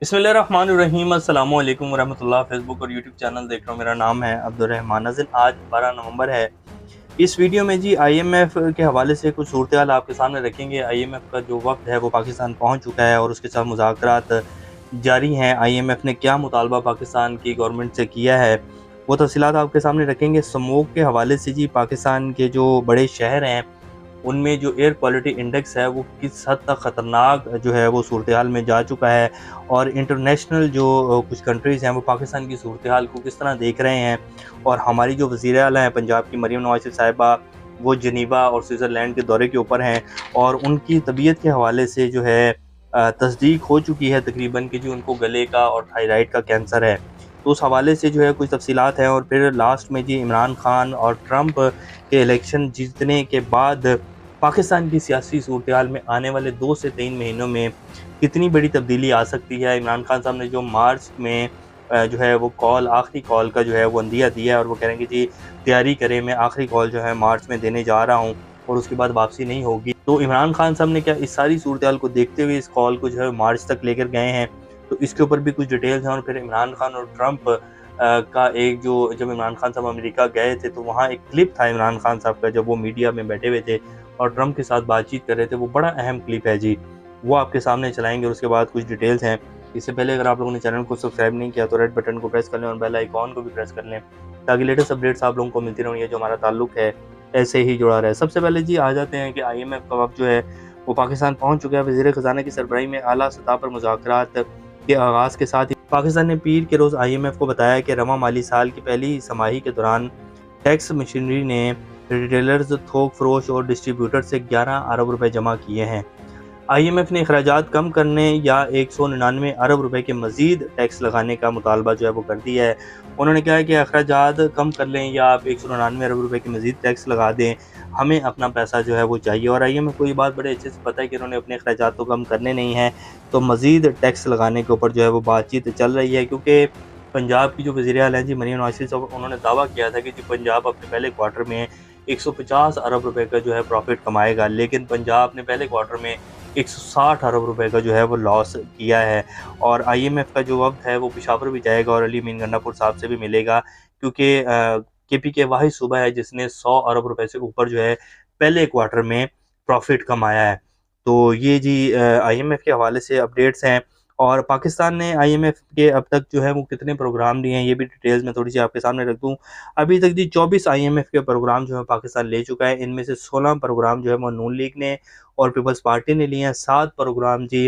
बिस्मिल्लाहिर्रहमानिर्रहीम अस्सलाम वालेकुम वरहमतुल्लाह। फेसबुक और यूट्यूब चैनल देख रहा हूँ। मेरा नाम है अब्दुर्रहमान नाज़िर। आज 12 नवंबर है। इस वीडियो में जी आईएमएफ के हवाले से कुछ सूरत हाल आपके सामने रखेंगे। आईएमएफ का जो वक्त है वो पाकिस्तान पहुँच चुका है और उसके साथ मुज़ाकरात जारी हैं। आईएमएफ ने क्या मुतालबा पाकिस्तान की गवर्नमेंट से किया है वो तफसीलात आपके सामने रखेंगे। स्मोक के हवाले से जी पाकिस्तान के जो बड़े शहर हैं उनमें जो एयर क्वालिटी इंडेक्स है वो किस हद तक ख़तरनाक जो है वो सूरत हाल में जा चुका है, और इंटरनेशनल जो कुछ कंट्रीज़ हैं वो पाकिस्तान की सूरत हाल को किस तरह देख रहे हैं। और हमारी जो वज़ीर आला हैं पंजाब की मरीम नवाज़ शरीफ साहिबा, वो जनीवा और स्विट्ज़रलैंड के दौरे के ऊपर हैं और उनकी तबीयत के हवाले से जो है तस्दीक हो चुकी है तकरीबन कि जो उनको गले का और थायराइड का कैंसर है। तो उस हवाले से जो है कुछ तफसीलात हैं। और फिर लास्ट में जी इमरान खान और ट्रंप के इलेक्शन जीतने के बाद पाकिस्तान की सियासी सूरत-ए-हाल में आने वाले 2 से 3 महीनों में कितनी बड़ी तब्दीली आ सकती है। इमरान खान साहब ने जो मार्च में जो है वो आखिरी कॉल का जो है वो अंदिया दिया है और वो कह रहे हैं कि जी तैयारी करें, मैं आखिरी कॉल जो है मार्च में देने जा रहा हूँ और उसके बाद वापसी नहीं होगी। तो इमरान खान साहब ने क्या इस सारी सूरत-ए-हाल को देखते हुए इस कॉल को जो है मार्च तक लेकर गए हैं? तो इसके ऊपर भी कुछ डिटेल्स हैं। और फिर इमरान खान और ट्रंप का एक जो जब इमरान खान साहब अमेरिका गए थे तो वहाँ एक क्लिप था इमरान खान साहब का जब वो मीडिया में बैठे हुए थे और ट्रंप के साथ बातचीत कर रहे थे। वो बड़ा अहम क्लिप है जी, वो आपके सामने चलाएँगे और उसके बाद कुछ डिटेल्स हैं। इससे पहले अगर आप लोगों ने चैनल को सब्सक्राइब नहीं किया तो रेड बटन को प्रेस कर लें और बेल आइकॉन को भी प्रेस कर लें ताकि लेटेस्ट अपडेट्स आप लोगों को मिलती रहें। ये जो हमारा ताल्लुक है ऐसे ही जुड़ा रहे। सबसे पहले जी आ जाते हैं कि आईएमएफ का वफ़द जो है वो पाकिस्तान पहुँच चुका है। वज़ीर ख़ज़ाना की सरबराही में आला सतह पर मुज़ाकरात के आगाज़ के साथ ही पाकिस्तान ने पीर के रोज़ आईएमएफ को बताया कि रवां माली साल की पहली छमाही के दौरान टैक्स मशीनरी ने रिटेलर्स, थोक फरोश और डिस्ट्रीब्यूटर से 11 अरब रुपए जमा किए हैं। आईएमएफ ने अखराजात कम करने या 199 अरब रुपए के मज़ीद टैक्स लगाने का मुतालबा जो है वो कर दिया है। उन्होंने कहा है कि अखराजात कम कर लें या आप 199 अरब रुपए के मज़ीद टैक्स लगा दें, हमें अपना पैसा जो है वो चाहिए। और आईएमएफ को ये बात बड़े अच्छे से पता है कि उन्होंने अपने अखराजात तो कम करने नहीं हैं, तो मज़ीद टैक्स लगाने के ऊपर जो है वो बातचीत चल रही है। क्योंकि पंजाब की जो वज़ीर आला हैं जी मरीम नवाज़ शरीफ साहब, उन्होंने दावा किया था कि जी पंजाब अपने पहले क्वार्टर में 150 अरब रुपए का जो है प्रॉफिट कमाएगा, लेकिन पंजाब ने पहले क्वार्टर में 160 अरब रुपए का जो है वो लॉस किया है। और आईएमएफ का जो वफ़द है वो पेशावर भी जाएगा और अली अमीन गन्नापुर साहब से भी मिलेगा, क्योंकि केपीके वाहिद सूबा है जिसने 100 अरब रुपए से ऊपर जो है पहले क्वार्टर में प्रॉफिट कमाया है। तो ये जी आईएमएफ के हवाले से अपडेट्स हैं। और पाकिस्तान ने आईएमएफ के अब तक जो है वो कितने प्रोग्राम दिए हैं ये भी डिटेल्स में थोड़ी सी आपके सामने रख दूँ। अभी तक जी 24 आईएमएफ के प्रोग्राम जो है पाकिस्तान ले चुका है। इनमें से 16 प्रोग्राम जो है वो नून लीग ने और पीपल्स पार्टी ने लिए हैं। 7 प्रोग्राम जी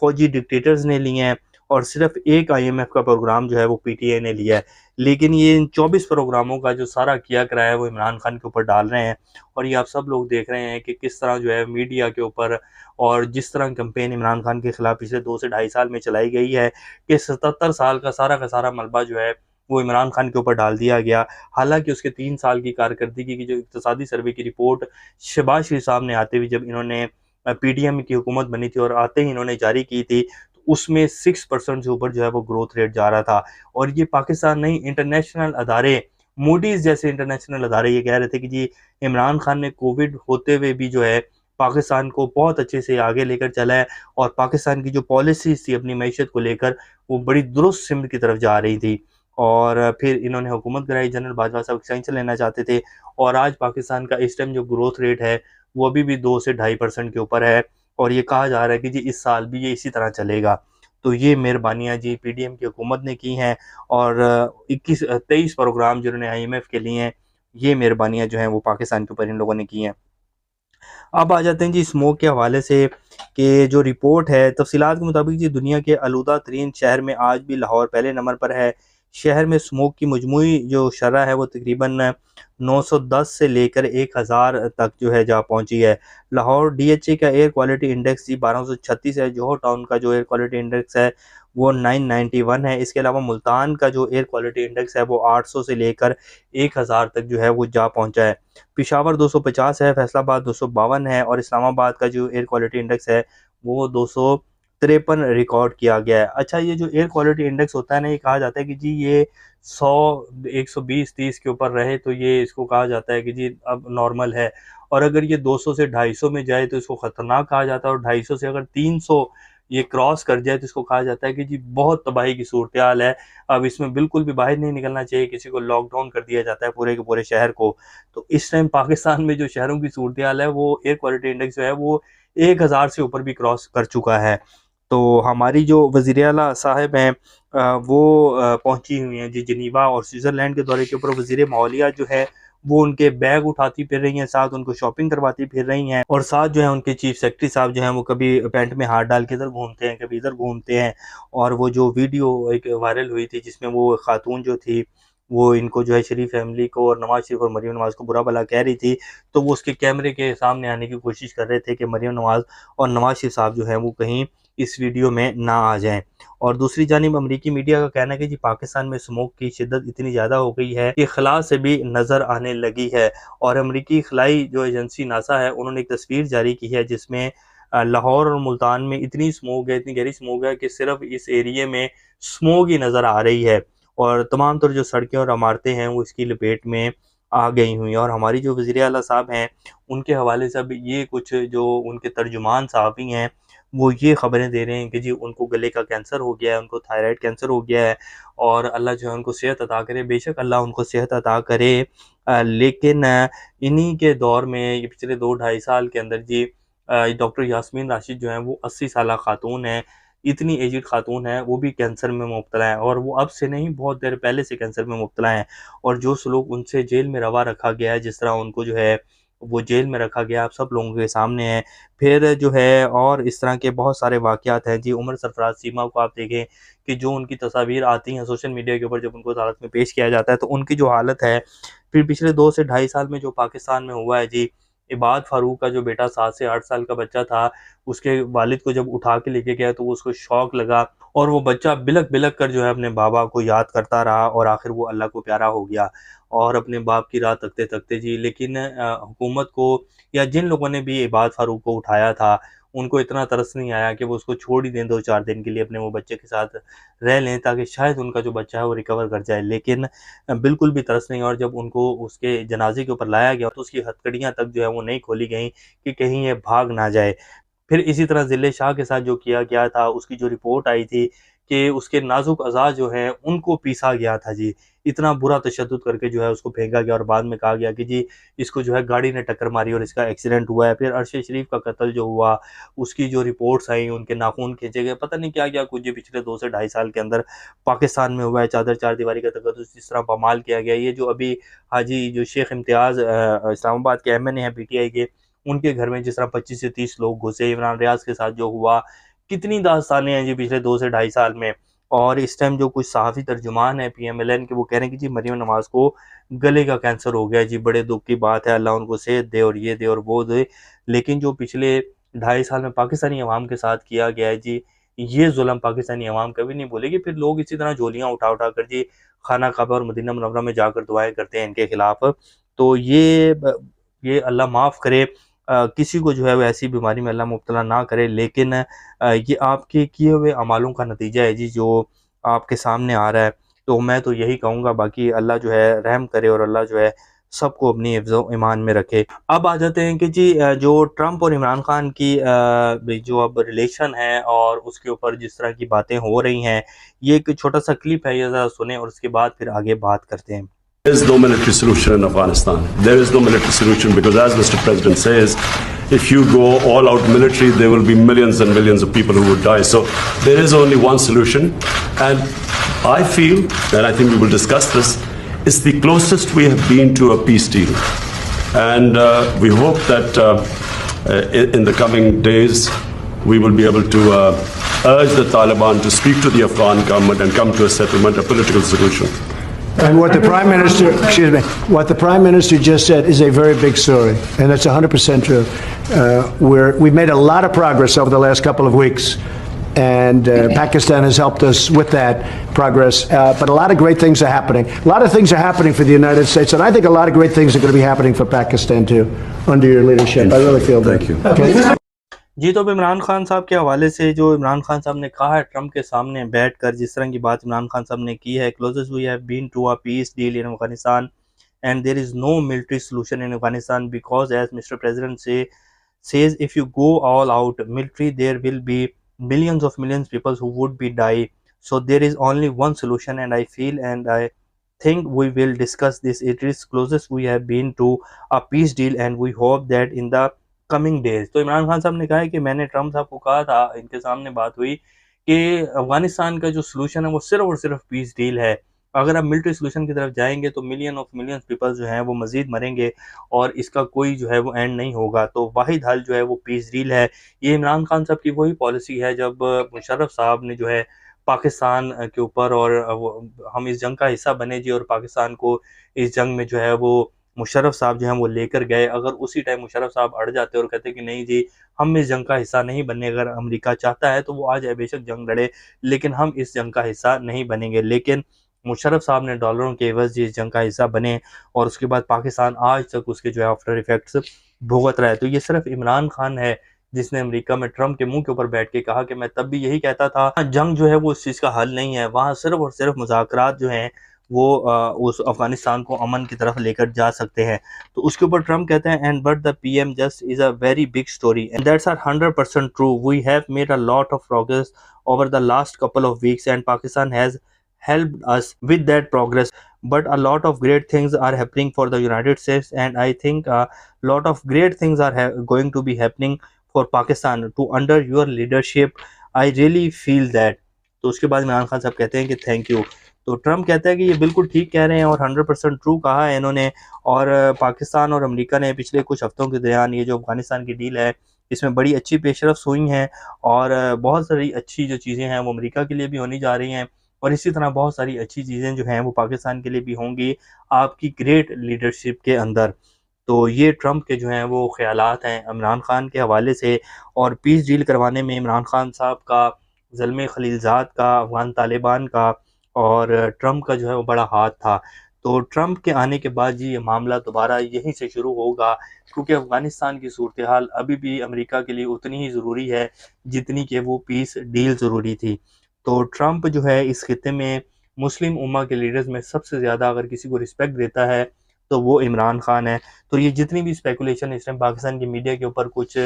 फौजी डिक्टेटर्स ने लिए हैं और सिर्फ एक आईएमएफ का प्रोग्राम जो है वो पीटीआई ने लिया है। लेकिन ये इन 24 प्रोग्रामों का जो सारा किया कराया है वो इमरान खान के ऊपर डाल रहे हैं। और ये आप सब लोग देख रहे हैं कि किस तरह जो है मीडिया के ऊपर और जिस तरह कैंपेन इमरान खान के खिलाफ पिछले 2 से ढाई साल में चलाई गई है कि 77 साल का सारा मलबा जो है वो इमरान खान के ऊपर डाल दिया गया। हालाँकि उसके 3 साल की कारकर्दगी की जो इक़्तिसादी सर्वे की रिपोर्ट शहबाज शरीफ साहब ने आते हुए जब इन्होंने पीडीएम की हुकूमत बनी थी और आते ही इन्होंने जारी की थी, तो उसमें 6% से ऊपर जो है वो ग्रोथ रेट जा रहा था। और ये पाकिस्तान नहीं, इंटरनेशनल अदारे, मूडीज़ जैसे इंटरनेशनल अदारे ये कह रहे थे कि जी इमरान खान ने कोविड होते हुए भी जो है पाकिस्तान को बहुत अच्छे से आगे लेकर चला है और पाकिस्तान की जो पॉलिसीज़ थी अपनी मईशत को लेकर वो बड़ी दुरुस्त सिमत की तरफ जा रही थी। और फिर इन्होंने हुकूमत गिराई, जनरल बाजवा साहब एक्सटेंशन लेना चाहते थे और आज पाकिस्तान का इस टाइम जो ग्रोथ रेट है वो अभी भी 2 से 2.5% के ऊपर है। और ये कहा जा रहा है कि जी इस साल भी ये इसी तरह चलेगा। तो ये मेहरबानियाँ जी पीडीएम की हुकूमत ने की हैं और 23 प्रोग्राम जिन्होंने आईएमएफ के लिए हैं, ये मेहरबानियाँ जो हैं वो पाकिस्तान के ऊपर इन लोगों ने की हैं। अब आ जाते हैं जी स्मोक के हवाले से कि जो रिपोर्ट है तफसीलात के मुताबिक जी दुनिया के आलूदा तरीन शहर में आज भी लाहौर पहले नंबर पर है। शहर में स्मोक की मजमूई जो शरह है वो तकरीबन 910 से लेकर 1000 तक जो है जा पहुंची है। लाहौर डीएचए का एयर क्वालिटी इंडेक्स जी 1236 है। जोहर टाउन का जो एयर क्वालिटी इंडेक्स है वो 991 है। इसके अलावा मुल्तान का जो एयर क्वालिटी इंडेक्स है वो 800 से लेकर 1000 तक जो है वो जा पहुंचा है। पेशावर 250 है, फैसलाबाद 252 है और इस्लामाबाद का जो एयर क्वालिटी इंडेक्स है वो 253 रिकॉर्ड किया गया है। अच्छा, ये जो एयर क्वालिटी इंडेक्स होता है ना, ये कहा जाता है कि जी ये 100 120-30 के ऊपर रहे तो ये इसको कहा जाता है कि जी अब नॉर्मल है। और अगर ये 200 से 250 में जाए तो इसको ख़तरनाक कहा जाता है और 250 से अगर 300 ये क्रॉस कर जाए तो इसको कहा जाता है कि जी बहुत तबाही की सूरत हाल है, अब इसमें बिल्कुल भी बाहर नहीं निकलना चाहिए, किसी को लॉकडाउन कर दिया जाता है पूरे के पूरे शहर को। तो इस टाइम पाकिस्तान में जो शहरों की सूरत हाल है वो एयर क्वालिटी इंडेक्स जो है वो 1000 से ऊपर भी क्रॉस कर चुका है। तो हमारी जो वज़ीर आला साहब हैं वो पहुंची हुई हैं जी जिनीवा, और स्विट्ज़रलैंड के दौरे के ऊपर वज़ीर माहौलियात जो है वो उनके बैग उठाती फिर रही हैं, साथ उनको शॉपिंग करवाती फिर रही हैं, और साथ जो है उनके चीफ सेक्रेटरी साहब जो हैं वो कभी पैंट में हाथ डाल के इधर घूमते हैं, कभी इधर घूमते हैं। और वो जो वीडियो एक वायरल हुई थी जिसमें वो खातून जो थी वो इनको जो है शरीफ फैमिली को और नवाज शरीफ और मरीम नवाज को बुरा भला कह रही थी, तो वो उसके कैमरे के सामने आने की कोशिश कर रहे थे कि मरीम नवाज और नवाज शरीफ साहब जो हैं वो कहीं इस वीडियो में ना आ जाएं। और दूसरी जानिब अमरीकी मीडिया का कहना है कि जी पाकिस्तान में स्मोक की शिद्दत इतनी ज़्यादा हो गई है कि खला से भी नज़र आने लगी है। और अमरीकी खलाई जो एजेंसी नासा है उन्होंने एक तस्वीर जारी की है जिसमें लाहौर और मुल्तान में इतनी स्मोक है, इतनी गहरी स्मोक है कि सिर्फ इस एरिए में स्मोक ही नज़र आ रही है, और तमाम तर जो सड़कें और इमारतें हैं वो इसकी लपेट में आ गई हुई हैं। और हमारी जो वज़ीर आला साहब हैं उनके हवाले से अब ये कुछ जो उनके तर्जुमान सहाफ़ी हैं वो ये ख़बरें दे रहे हैं कि जी उनको गले का कैंसर हो गया है, उनको थायराइड कैंसर हो गया है, और अल्लाह जो है उनको सेहत अता करे। बेशक अल्लाह उनको सेहत अता करे, लेकिन इन्हीं के दौर में ये पिछले 2 ढाई साल के अंदर जी डॉक्टर यास्मीन राशिद जो हैं वो 80 साला खातून हैं, इतनी एजिड खातून है, वो भी कैंसर में मुब्तला हैं, और वो अब से नहीं बहुत देर पहले से कैंसर में मुब्तला हैं। और जो सलूक उनसे जेल में रवा रखा गया है, जिस तरह उनको जो है वो जेल में रखा गया, आप सब लोगों के सामने है। फिर जो है और इस तरह के बहुत सारे वाक़यात हैं जी। उमर सरफराज सीमा को आप देखें कि जो उनकी तस्वीर आती हैं सोशल मीडिया के ऊपर, जब उनको अदालत में पेश किया जाता है तो उनकी जो हालत है, फिर पिछले 2 से ढाई साल में जो पाकिस्तान में हुआ है जी, इबाद फ़ारूक का जो बेटा 7 से 8 साल का बच्चा था, उसके वालिद को जब उठा के लेके गया तो उसको शॉक लगा, और वो बच्चा बिलक-बिलक कर जो है अपने बाबा को याद करता रहा, और आखिर वो अल्लाह को प्यारा हो गया, और अपने बाप की राह तकते-तकते जी। लेकिन हुकूमत को या जिन लोगों ने भी इबाद फ़ारूक को उठाया था, उनको इतना तरस नहीं आया कि वो उसको छोड़ ही दें 2-4 दिन के लिए, अपने वो बच्चे के साथ रह लें ताकि शायद उनका जो बच्चा है वो रिकवर कर जाए। लेकिन बिल्कुल भी तरस नहीं, और जब उनको उसके जनाज़े के ऊपर लाया गया तो उसकी हथकड़ियाँ तक जो है वो नहीं खोली गईं कि कहीं ये भाग ना जाए। फिर इसी तरह ज़िले शाह के साथ जो किया गया था, उसकी जो रिपोर्ट आई थी कि उसके नाज़ुक अज़ा जो हैं उनको पीसा गया था जी। इतना बुरा तशद्दुद करके जो है उसको फेंका गया, और बाद में कहा गया कि जी इसको जो है गाड़ी ने टक्कर मारी और इसका एक्सीडेंट हुआ है। फिर अरशद शरीफ का कत्ल जो हुआ, उसकी जो रिपोर्ट्स आई, उनके नाख़ून खींचे गए, पता नहीं क्या-क्या कुछ ये पिछले 2 से ढाई साल के अंदर पाकिस्तान में हुआ है। चादर चारदीवारी का तकद्दुस जिस तरह पामाल किया गया, ये जो अभी हाजी जो शेख इम्तियाज़ इस्लामाबाद के एमएनए हैं पीटीआई के, उनके घर में जिस तरह 25 से 30 लोग घुसे, इमरान रियाज के साथ जो हुआ, कितनी दास्तानें हैं जी पिछले 2 से ढाई साल में। और इस टाइम जो कुछ सहाफ़ी तर्जुमान हैं पीएमएलएन के, वो कह रहे हैं कि जी मरीम नवाज़ को गले का कैंसर हो गया है जी, बड़े दुःख की बात है, अल्लाह उनको सेहत दे और ये दे और वो दे। लेकिन जो पिछले ढाई साल में पाकिस्तानी अवाम के साथ किया गया है जी, ये ज़ुल्म पाकिस्तानी अवाम कभी नहीं भूलेगी। फिर लोग इसी तरह झोलियाँ उठा-उठा कर जी खाना काबा और मदीना मुनव्वरा में जाकर दुआएँ करते हैं इनके खिलाफ़। तो ये अल्लाह माफ़ करे, किसी को जो है वो ऐसी बीमारी में अल्लाह मुब्तला ना करे, लेकिन ये आपके किए हुए अमालों का नतीजा है जी जो आपके सामने आ रहा है। तो मैं तो यही कहूँगा, बाकी अल्लाह जो है रहम करे और अल्लाह जो है सबको अपनी हिफ्ज़-ओ-ईमान में रखे। अब आ जाते हैं कि जी जो ट्रंप और इमरान खान की जो अब रिलेशन है और उसके ऊपर जिस तरह की बातें हो रही हैं, ये एक छोटा-सा क्लिप है, ये ज़रा सुनें और उसके बाद फिर आगे बात करते हैं। There is no military solution in Afghanistan. There is no military solution because, as Mr. President says, if you go all out military, there will be millions and millions of people who would die. So there is only one solution. And I feel, and I think we will discuss this, it's the closest we have been to a peace deal. And we hope that in the coming days, we will be able to urge the Taliban to speak to the Afghan government and come to a settlement, a political solution. And what the Prime Minister, excuse me, what the Prime Minister just said is a very big story, and that's 100% true. We've made a lot of progress over the last couple of weeks, and Pakistan has helped us with that progress. But a lot of great things are happening. A lot of things are happening for the United States, and I think a lot of great things are going to be happening for Pakistan too, under your leadership. I really feel that. Thank you. Okay. जी, तो अब इमरान खान साहब के हवाले से जो इमरान खान साहब ने कहा है ट्रंप के सामने बैठकर, जिस तरह की बात इमरान खान साहब ने की है, closest we have been to a peace deal in Afghanistan and there is no military solution in Afghanistan because as Mister President says if you go all out military there will be millions of millions people who would be die. So there is only one solution, and I feel and I think we will discuss this. It is closest we have been to a peace deal, and we hope that in the coming days. तो इमरान खान साहब ने कहा है कि मैंने Trump साहब को कहा था, इनके सामने बात हुई कि अफगानिस्तान का जो सोल्यूशन है वो सिर्फ और सिर्फ पीस डील है। अगर आप मिलिट्री सोल्यूशन की तरफ जाएंगे तो मिलियन ऑफ मिलियंस पीपल जो हैं वो मजीद मरेंगे और इसका कोई जो है वो एंड नहीं होगा। तो वाहिद हल जो है वो पीस डील है। ये इमरान खान साहब की वही पॉलिसी है जब मुशर्रफ साहब ने जो है पाकिस्तान के ऊपर और हम इस जंग का हिस्सा बने जी, और पाकिस्तान को इस जंग में जो है वो मुशर्रफ साहब जो हैं वो लेकर गए। अगर उसी टाइम मुशर्रफ साहब अड़ जाते और कहते कि नहीं जी हम इस जंग का हिस्सा नहीं बनने, अगर अमेरिका चाहता है तो वो आ जाए बेशक जंग लड़े, लेकिन हम इस जंग का हिस्सा नहीं बनेंगे। लेकिन मुशर्रफ साहब ने डॉलरों के एवज इस जंग का हिस्सा बने और उसके बाद पाकिस्तान आज तक उसके जो है आफ्टर इफेक्ट्स भुगत रहा है। तो ये सिर्फ इमरान खान है जिसने अमेरिका में ट्रम्प के मुंह के ऊपर बैठ के कहा कि मैं तब भी यही कहता था जंग जो है वो इस चीज़ का हल नहीं है, वहाँ सिर्फ और सिर्फ मुज़ाकरात जो हैं वो उस अफगानिस्तान को अमन की तरफ लेकर जा सकते हैं। तो उसके ऊपर ट्रम्प कहते हैं and but the PM just is a very big story and that's are 100% true. We have made a lot of progress over the last couple of weeks and Pakistan has helped us with that progress, but a lot of great things are happening for the United States and I think a lot of great things are going to be happening for Pakistan to under your leadership. I really feel that। तो उसके बाद इमरान खान साहब कहते हैं कि thank you. तो Trump कहता है कि ये बिल्कुल ठीक कह रहे हैं और 100% ट्रू कहा है इन्होंने। और पाकिस्तान और अमेरिका ने पिछले कुछ हफ्तों के दौरान ये जो अफगानिस्तान की डील है इसमें बड़ी अच्छी पेशरफ्त हुई हैं और बहुत सारी अच्छी जो चीज़ें हैं वो अमेरिका के लिए भी होने जा रही हैं और इसी तरह बहुत सारी अच्छी चीज़ें जो हैं वो पाकिस्तान के लिए भी होंगी आपकी ग्रेट लीडरशिप के अंदर। तो ये ट्रम्प के जो हैं वो ख़यालात हैं इमरान खान के हवाले से। और पीस डील करवाने में इमरान खान साहब का, ज़ल्मे खलीलज़ाद का, अफ़गान तालिबान का और ट्रम्प का जो है वो बड़ा हाथ था। तो ट्रम्प के आने के बाद जी ये मामला दोबारा यहीं से शुरू होगा क्योंकि अफ़गानिस्तान की सूरत हाल अभी भी अमेरिका के लिए उतनी ही ज़रूरी है जितनी कि वो पीस डील ज़रूरी थी। तो ट्रम्प जो है इस खित्ते में मुस्लिम उम्मा के लीडर्स में सबसे ज़्यादा अगर किसी को रिस्पेक्ट देता है तो वो इमरान खान है। तो ये जितनी भी स्पेकुलेशन इस टाइम पाकिस्तान की मीडिया के ऊपर कुछ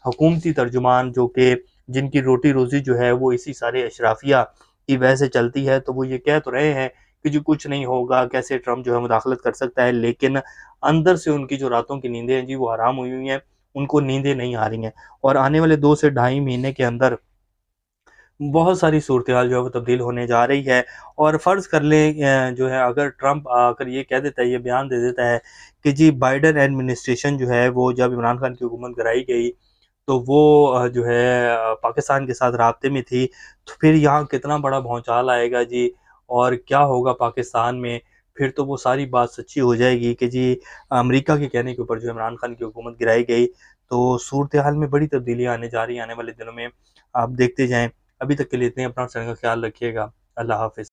हुकूमती तर्जुमान जो कि जिनकी रोटी रोज़ी जो है वो इसी सारे अशराफिया की वजह से चलती है, तो वो ये कह तो रहे हैं कि जो कुछ नहीं होगा, कैसे ट्रम्प जो है मुदाखलत कर सकता है, लेकिन अंदर से उनकी जो रातों की नींदें हैं जी वो हराम हुई हुई हैं, उनको नींदें नहीं आ रही हैं और आने वाले 2 से ढाई महीने के अंदर बहुत सारी सूरत हाल जो है वो तब्दील होने जा रही है। और फ़र्ज़ कर लें जो है अगर ट्रम्प आकर ये कह देता है, ये बयान दे देता है कि जी बाइडेन एडमिनिस्ट्रेशन जो है वो जब इमरान खान की हुकूमत गिराई गई तो वो जो है पाकिस्तान के साथ राब्ते में थी, तो फिर यहाँ कितना बड़ा भौचाल आएगा जी और क्या होगा पाकिस्तान में। फिर तो वो सारी बात सच्ची हो जाएगी कि जी अमेरिका के कहने के ऊपर जो इमरान खान की हुकूमत गिराई गई। तो सूरत हाल में बड़ी तब्दीलियाँ आने जा रही हैं आने वाले दिनों में, आप देखते जाएँ। अभी तक के लिए इतने, अपना ख्याल रखिएगा। अल्लाह हाफ़िज़।